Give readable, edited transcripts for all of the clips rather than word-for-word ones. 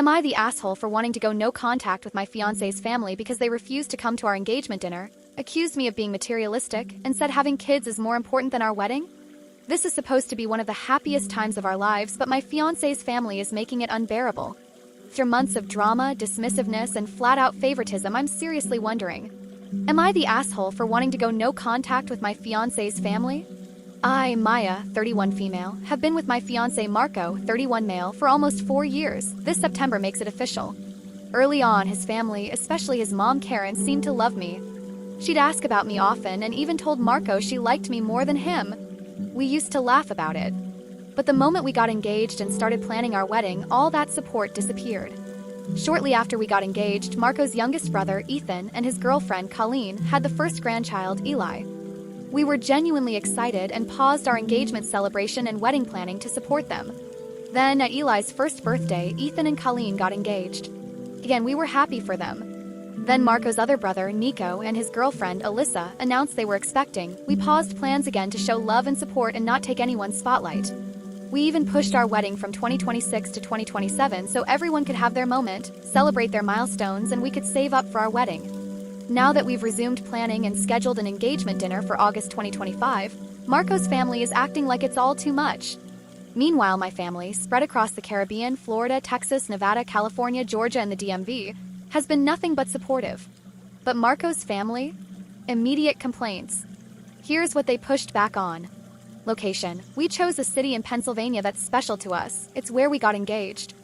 Am I the asshole for wanting to go no contact with my fiancé's family because they refused to come to our engagement dinner, accused me of being materialistic, and said having kids is more important than our wedding? This is supposed to be one of the happiest times of our lives, but my fiancé's family is making it unbearable. After months of drama, dismissiveness, and flat-out favoritism, I'm seriously wondering, am I the asshole for wanting to go no contact with my fiancé's family? I, Maya, 31 female, have been with my fiancé Marco, 31 male, for almost 4 years. This September makes it official. Early on, his family, especially his mom Karen, seemed to love me. She'd ask about me often and even told Marco she liked me more than him. We used to laugh about it. But the moment we got engaged and started planning our wedding, all that support disappeared. Shortly after we got engaged, Marco's youngest brother, Ethan, and his girlfriend, Colleen, had the first grandchild, Eli. We were genuinely excited and paused our engagement celebration and wedding planning to support them. Then, at Eli's first birthday, Ethan and Colleen got engaged. Again, we were happy for them. Then Marco's other brother, Nico, and his girlfriend, Alyssa, announced they were expecting. We paused plans again to show love and support and not take anyone's spotlight. We even pushed our wedding from 2026 to 2027 so everyone could have their moment, celebrate their milestones, and we could save up for our wedding. Now that we've resumed planning and scheduled an engagement dinner for August 2025, Marco's family is acting like it's all too much. Meanwhile, my family, spread across the Caribbean, Florida, Texas, Nevada, California, Georgia, and the DMV, has been nothing but supportive. But Marco's family? Immediate complaints. Here's what they pushed back on. Location. We chose a city in Pennsylvania that's special to us. It's where we got engaged.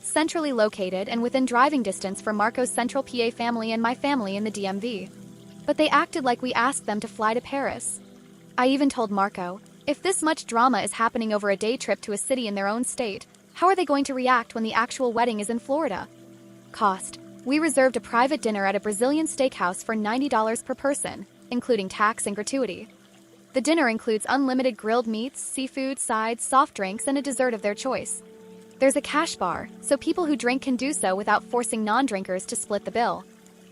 Centrally located and within driving distance for Marco's Central PA family and my family in the DMV. But they acted like we asked them to fly to Paris. I even told Marco, if this much drama is happening over a day trip to a city in their own state, how are they going to react when the actual wedding is in Florida? Cost. We reserved a private dinner at a Brazilian steakhouse for $90 per person, including tax and gratuity. The dinner includes unlimited grilled meats, seafood, sides, soft drinks, and a dessert of their choice. There's a cash bar, so people who drink can do so without forcing non-drinkers to split the bill.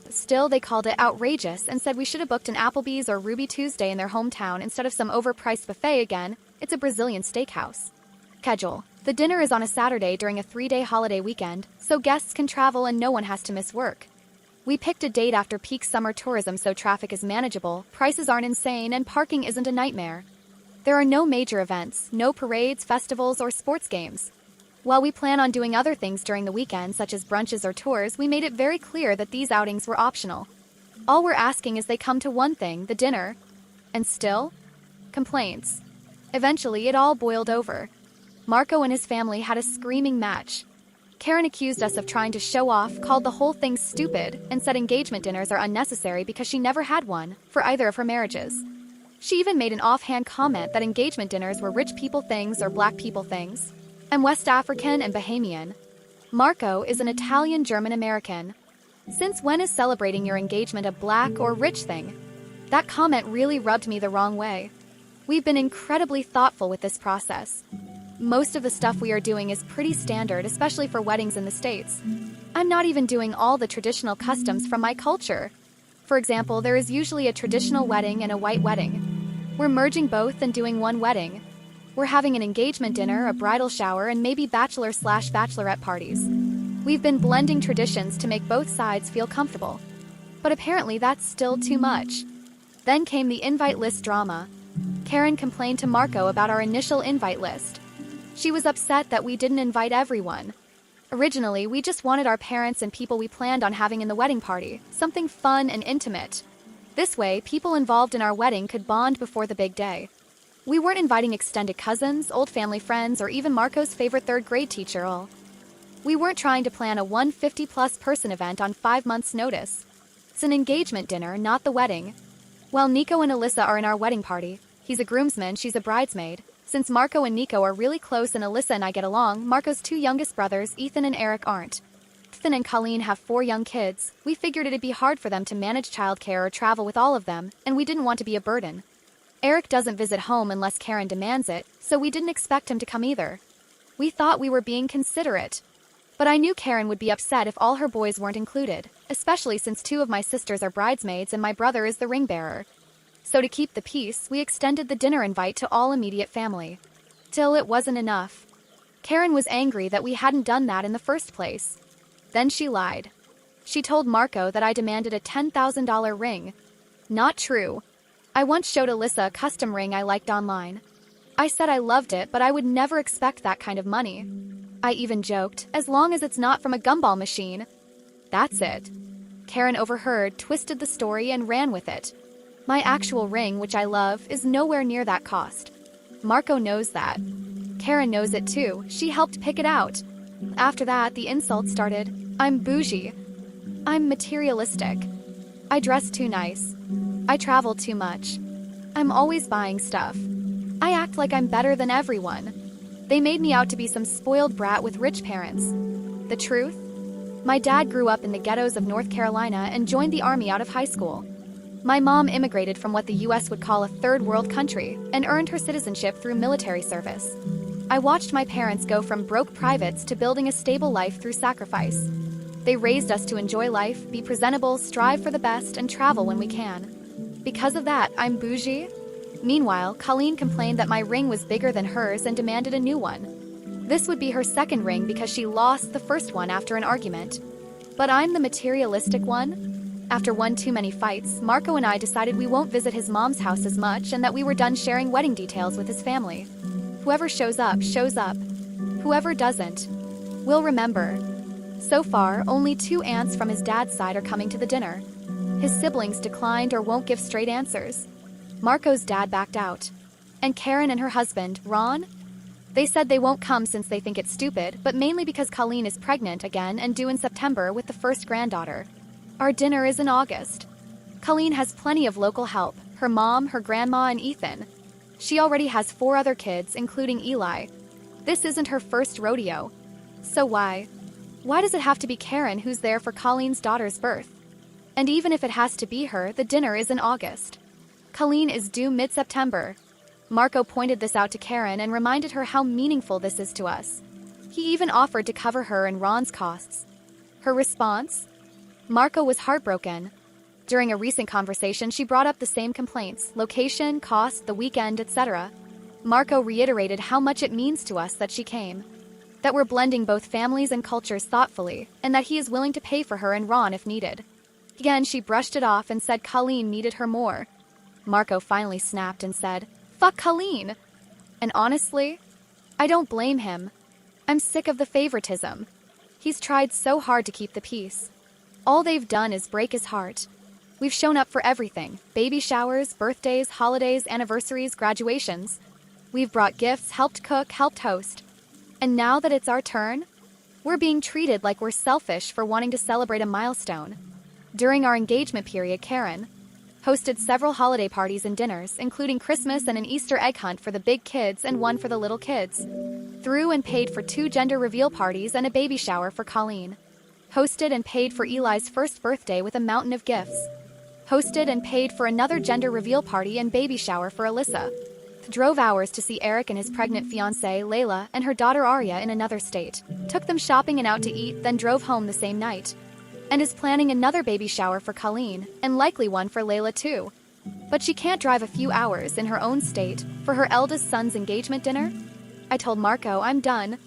Still, they called it outrageous and said we should have booked an Applebee's or Ruby Tuesday in their hometown instead of some overpriced buffet again. It's a Brazilian steakhouse. Schedule. The dinner is on a Saturday during a 3-day holiday weekend, so guests can travel and no one has to miss work. We picked a date after peak summer tourism so traffic is manageable, prices aren't insane, and parking isn't a nightmare. There are no major events, no parades, festivals, or sports games. While we plan on doing other things during the weekend, such as brunches or tours, we made it very clear that these outings were optional. All we're asking is they come to one thing, the dinner. And still? Complaints. Eventually, it all boiled over. Marco and his family had a screaming match. Karen accused us of trying to show off, called the whole thing stupid, and said engagement dinners are unnecessary because she never had one, for either of her marriages. She even made an offhand comment that engagement dinners were rich people things or black people things. I'm West African and Bahamian. Marco is an Italian German American. Since when is celebrating your engagement a black or rich thing? That comment really rubbed me the wrong way. We've been incredibly thoughtful with this process. Most of the stuff we are doing is pretty standard, especially for weddings in the States. I'm not even doing all the traditional customs from my culture. For example, there is usually a traditional wedding and a white wedding. We're merging both and doing one wedding. We're having an engagement dinner, a bridal shower, and maybe bachelor/bachelorette parties. We've been blending traditions to make both sides feel comfortable. But apparently that's still too much. Then came the invite list drama. Karen complained to Marco about our initial invite list. She was upset that we didn't invite everyone. Originally, we just wanted our parents and people we planned on having in the wedding party, something fun and intimate. This way, people involved in our wedding could bond before the big day. We weren't inviting extended cousins, old family friends, or even Marco's favorite third-grade teacher. We weren't trying to plan a 150-plus person event on 5 months' notice. It's an engagement dinner, not the wedding. While Nico and Alyssa are in our wedding party, he's a groomsman, she's a bridesmaid. Since Marco and Nico are really close and Alyssa and I get along, Marco's 2 youngest brothers, Ethan and Eric, aren't. Ethan and Colleen have 4 young kids. We figured it'd be hard for them to manage childcare or travel with all of them, and we didn't want to be a burden. Eric doesn't visit home unless Karen demands it, so we didn't expect him to come either. We thought we were being considerate. But I knew Karen would be upset if all her boys weren't included, especially since 2 of my sisters are bridesmaids and my brother is the ring bearer. So to keep the peace, we extended the dinner invite to all immediate family. Still, it wasn't enough. Karen was angry that we hadn't done that in the first place. Then she lied. She told Marco that I demanded a $10,000 ring. Not true. I once showed Alyssa a custom ring I liked online. I said I loved it, but I would never expect that kind of money. I even joked, as long as it's not from a gumball machine. That's it. Karen overheard, twisted the story, and ran with it. My actual ring, which I love, is nowhere near that cost. Marco knows that. Karen knows it too. She helped pick it out. After that, the insults started. I'm bougie. I'm materialistic. I dress too nice. I travel too much. I'm always buying stuff. I act like I'm better than everyone. They made me out to be some spoiled brat with rich parents. The truth? My dad grew up in the ghettos of North Carolina and joined the army out of high school. My mom immigrated from what the US would call a third world country and earned her citizenship through military service. I watched my parents go from broke privates to building a stable life through sacrifice. They raised us to enjoy life, be presentable, strive for the best, and travel when we can. Because of that, I'm bougie. Meanwhile, Colleen complained that my ring was bigger than hers and demanded a new one. This would be her second ring because she lost the first one after an argument. But I'm the materialistic one. After one too many fights, Marco and I decided we won't visit his mom's house as much and that we were done sharing wedding details with his family. Whoever shows up, shows up. Whoever doesn't, will remember. So far, only 2 aunts from his dad's side are coming to the dinner. His siblings declined or won't give straight answers. Marco's dad backed out. And Karen and her husband, Ron? They said they won't come since they think it's stupid, but mainly because Colleen is pregnant again and due in September with the first granddaughter. Our dinner is in August. Colleen has plenty of local help, her mom, her grandma, and Ethan. She already has 4 other kids, including Eli. This isn't her first rodeo. So why? Why does it have to be Karen who's there for Colleen's daughter's birth? And even if it has to be her, the dinner is in August. Colleen is due mid-September. Marco pointed this out to Karen and reminded her how meaningful this is to us. He even offered to cover her and Ron's costs. Her response? Marco was heartbroken. During a recent conversation, she brought up the same complaints: location, cost, the weekend, etc. Marco reiterated how much it means to us that she came. That we're blending both families and cultures thoughtfully, and that he is willing to pay for her and Ron if needed. Again, she brushed it off and said Colleen needed her more. Marco finally snapped and said, "Fuck Colleen!" And honestly, I don't blame him. I'm sick of the favoritism. He's tried so hard to keep the peace. All they've done is break his heart. We've shown up for everything: baby showers, birthdays, holidays, anniversaries, graduations. We've brought gifts, helped cook, helped host. And now that it's our turn, we're being treated like we're selfish for wanting to celebrate a milestone. During our engagement period, Karen hosted several holiday parties and dinners, including Christmas and an Easter egg hunt for the big kids and one for the little kids. Threw and paid for 2 gender reveal parties and a baby shower for Colleen. Hosted and paid for Eli's first birthday with a mountain of gifts. Hosted and paid for another gender reveal party and baby shower for Alyssa. Drove hours to see Eric and his pregnant fiancé, Layla, and her daughter Arya in another state. Took them shopping and out to eat, then drove home the same night. And is planning another baby shower for Colleen, and likely one for Layla too. But she can't drive a few hours in her own state for her eldest son's engagement dinner? I told Marco I'm done.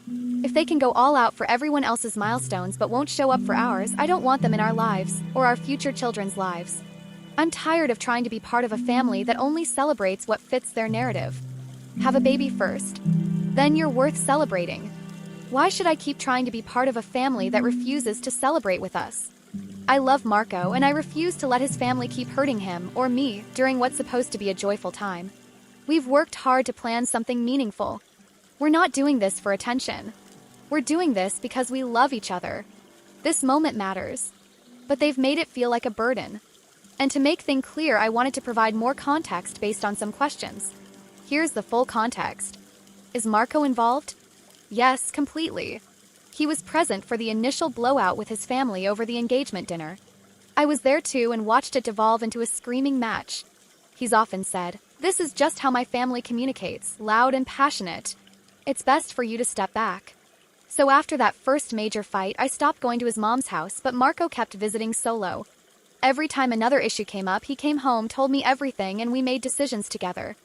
If they can go all out for everyone else's milestones but won't show up for ours, I don't want them in our lives, or our future children's lives. I'm tired of trying to be part of a family that only celebrates what fits their narrative. Have a baby first. Then you're worth celebrating. Why should I keep trying to be part of a family that refuses to celebrate with us? I love Marco, and I refuse to let his family keep hurting him or me during what's supposed to be a joyful time. We've worked hard to plan something meaningful. We're not doing this for attention. We're doing this because we love each other. This moment matters. But they've made it feel like a burden. And to make things clear, I wanted to provide more context based on some questions. Here's the full context. Is Marco involved? Yes, completely. He was present for the initial blowout with his family over the engagement dinner. I was there too and watched it devolve into a screaming match. He's often said, "This is just how my family communicates, loud and passionate. It's best for you to step back." So after that first major fight, I stopped going to his mom's house, but Marco kept visiting solo. Every time another issue came up, he came home, told me everything, and we made decisions together.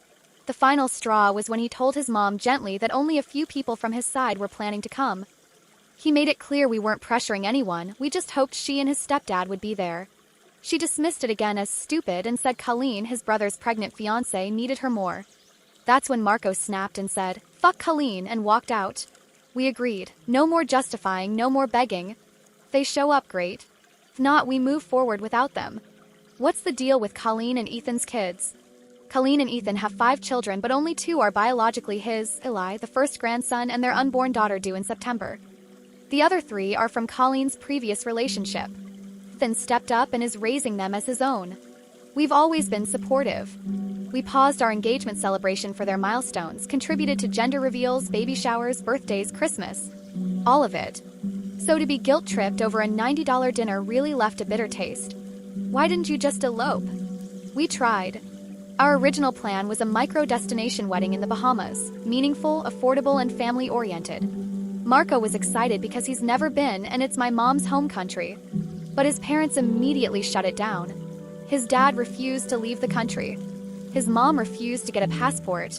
The final straw was when he told his mom gently that only a few people from his side were planning to come. He made it clear we weren't pressuring anyone, we just hoped she and his stepdad would be there. She dismissed it again as stupid and said Colleen, his brother's pregnant fiancé, needed her more. That's when Marco snapped and said, "Fuck Colleen," and walked out. We agreed. No more justifying, no more begging. They show up, great. If not, we move forward without them. What's the deal with Colleen and Ethan's kids? Colleen and Ethan have 5 children, but only 2 are biologically his, Eli, the first grandson, and their unborn daughter due in September. The other 3 are from Colleen's previous relationship. Ethan stepped up and is raising them as his own. We've always been supportive. We paused our engagement celebration for their milestones, contributed to gender reveals, baby showers, birthdays, Christmas. All of it. So to be guilt-tripped over a $90 dinner really left a bitter taste. Why didn't you just elope? We tried. Our original plan was a micro-destination wedding in the Bahamas, meaningful, affordable, and family-oriented. Marco was excited because he's never been, and it's my mom's home country. But his parents immediately shut it down. His dad refused to leave the country. His mom refused to get a passport.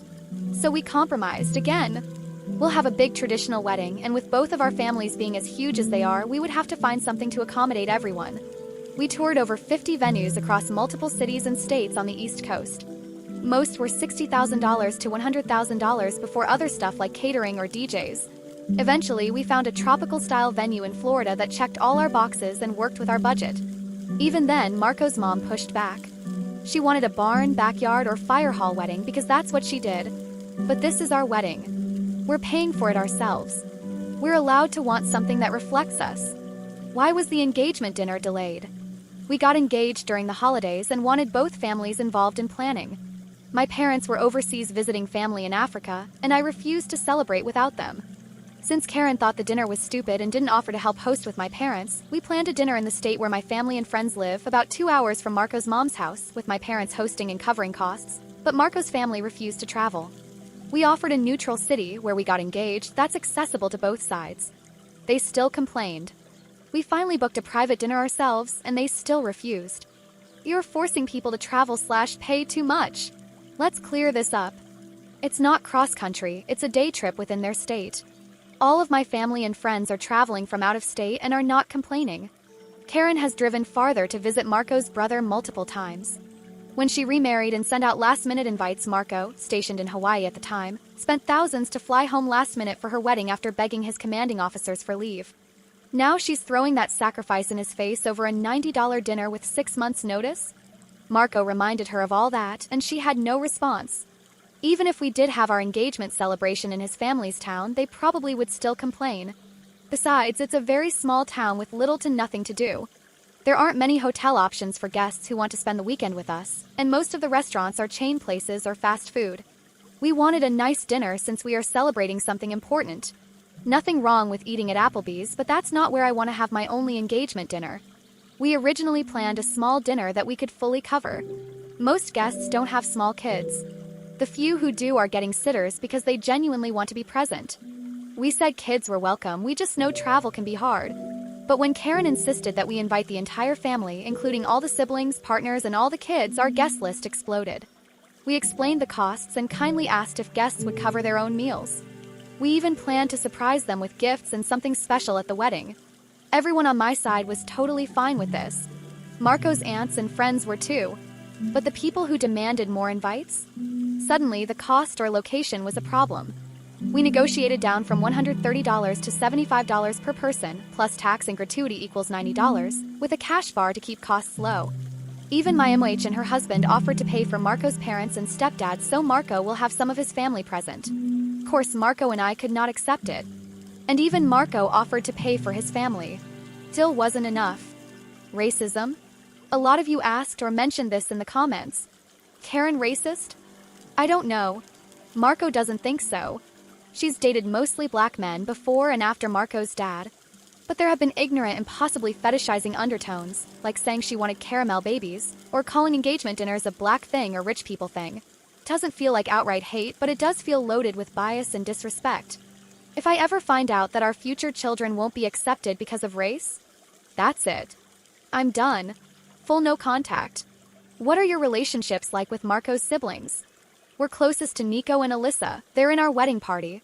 So we compromised again. We'll have a big traditional wedding, and with both of our families being as huge as they are, we would have to find something to accommodate everyone. We toured over 50 venues across multiple cities and states on the East Coast. Most were $60,000 to $100,000 before other stuff like catering or DJs. Eventually, we found a tropical-style venue in Florida that checked all our boxes and worked with our budget. Even then, Marco's mom pushed back. She wanted a barn, backyard, or fire hall wedding because that's what she did. But this is our wedding. We're paying for it ourselves. We're allowed to want something that reflects us. Why was the engagement dinner delayed? We got engaged during the holidays and wanted both families involved in planning. My parents were overseas visiting family in Africa, and I refused to celebrate without them. Since Karen thought the dinner was stupid and didn't offer to help host with my parents, we planned a dinner in the state where my family and friends live, about 2 hours from Marco's mom's house, with my parents hosting and covering costs, but Marco's family refused to travel. We offered a neutral city, where we got engaged, that's accessible to both sides. They still complained. We finally booked a private dinner ourselves, and they still refused. You're forcing people to travel/pay too much. Let's clear this up. It's not cross-country, it's a day trip within their state. All of my family and friends are traveling from out of state and are not complaining. Karen has driven farther to visit Marco's brother multiple times. When she remarried and sent out last-minute invites, Marco, stationed in Hawaii at the time, spent thousands to fly home last minute for her wedding after begging his commanding officers for leave. Now she's throwing that sacrifice in his face over a $90 dinner with 6 months' notice? Marco reminded her of all that, and she had no response. Even if we did have our engagement celebration in his family's town, they probably would still complain. Besides, it's a very small town with little to nothing to do. There aren't many hotel options for guests who want to spend the weekend with us, and most of the restaurants are chain places or fast food. We wanted a nice dinner since we are celebrating something important. Nothing wrong with eating at Applebee's, but that's not where I want to have my only engagement dinner. We originally planned a small dinner that we could fully cover. Most guests don't have small kids. The few who do are getting sitters because they genuinely want to be present. We said kids were welcome, we just know travel can be hard. But when Karen insisted that we invite the entire family, including all the siblings, partners, and all the kids, our guest list exploded. We explained the costs and kindly asked if guests would cover their own meals. We even planned to surprise them with gifts and something special at the wedding. Everyone on my side was totally fine with this. Marco's aunts and friends were too. But the people who demanded more invites? Suddenly, the cost or location was a problem. We negotiated down from $130 to $75 per person, plus tax and gratuity equals $90, with a cash bar to keep costs low. Even my MOH and her husband offered to pay for Marco's parents and stepdad so Marco will have some of his family present. Of course, Marco and I could not accept it. And even Marco offered to pay for his family. Still wasn't enough. Racism? A lot of you asked or mentioned this in the comments. Karen racist? I don't know. Marco doesn't think so. She's dated mostly black men before and after Marco's dad. But there have been ignorant and possibly fetishizing undertones, like saying she wanted caramel babies, or calling engagement dinners a black thing or rich people thing. It doesn't feel like outright hate, but it does feel loaded with bias and disrespect. If I ever find out that our future children won't be accepted because of race, that's it. I'm done. Full no contact. What are your relationships like with Marco's siblings? We're closest to Nico and Alyssa. They're in our wedding party.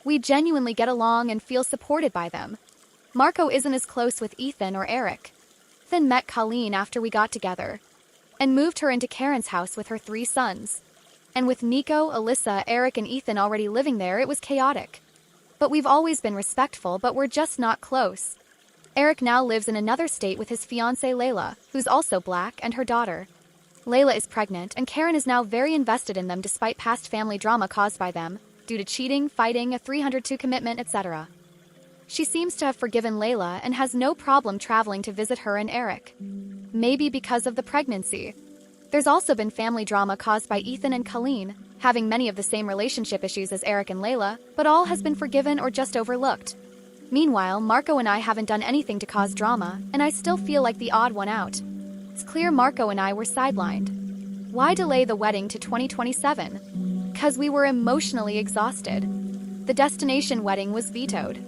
We genuinely get along and feel supported by them. Marco isn't as close with Ethan or Eric. Ethan met Colleen after we got together and moved her into Karen's house with her 3 sons. And with Nico, Alyssa, Eric, and Ethan already living there, it was chaotic. But we've always been respectful, but we're just not close. Eric now lives in another state with his fiancée Layla, who's also black, and her daughter. Layla is pregnant, and Karen is now very invested in them despite past family drama caused by them, due to cheating, fighting, a 302 commitment, etc. She seems to have forgiven Layla and has no problem traveling to visit her and Eric. Maybe because of the pregnancy. There's also been family drama caused by Ethan and Colleen, having many of the same relationship issues as Eric and Layla, but all has been forgiven or just overlooked. Meanwhile, Marco and I haven't done anything to cause drama, and I still feel like the odd one out. It's clear Marco and I were sidelined. Why delay the wedding to 2027? Because we were emotionally exhausted. The destination wedding was vetoed.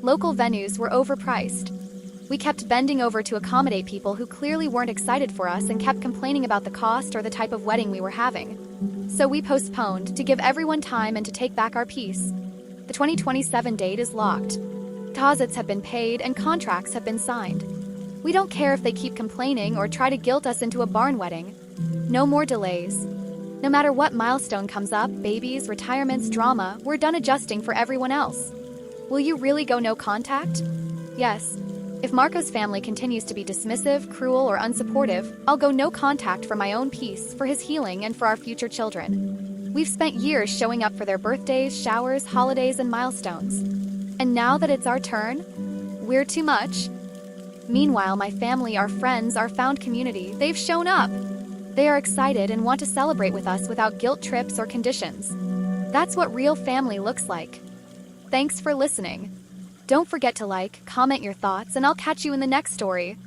Local venues were overpriced. We kept bending over to accommodate people who clearly weren't excited for us and kept complaining about the cost or the type of wedding we were having. So we postponed to give everyone time and to take back our peace. The 2027 date is locked. Deposits have been paid and contracts have been signed. We don't care if they keep complaining or try to guilt us into a barn wedding. No more delays. No matter what milestone comes up, babies, retirements, drama, we're done adjusting for everyone else. Will you really go no contact? Yes. If Marco's family continues to be dismissive, cruel, or unsupportive, I'll go no contact for my own peace, for his healing, and for our future children. We've spent years showing up for their birthdays, showers, holidays, and milestones. And now that it's our turn, we're too much. Meanwhile, my family, our friends, our found community, they've shown up. They are excited and want to celebrate with us without guilt trips or conditions. That's what real family looks like. Thanks for listening. Don't forget to like, comment your thoughts, and I'll catch you in the next story.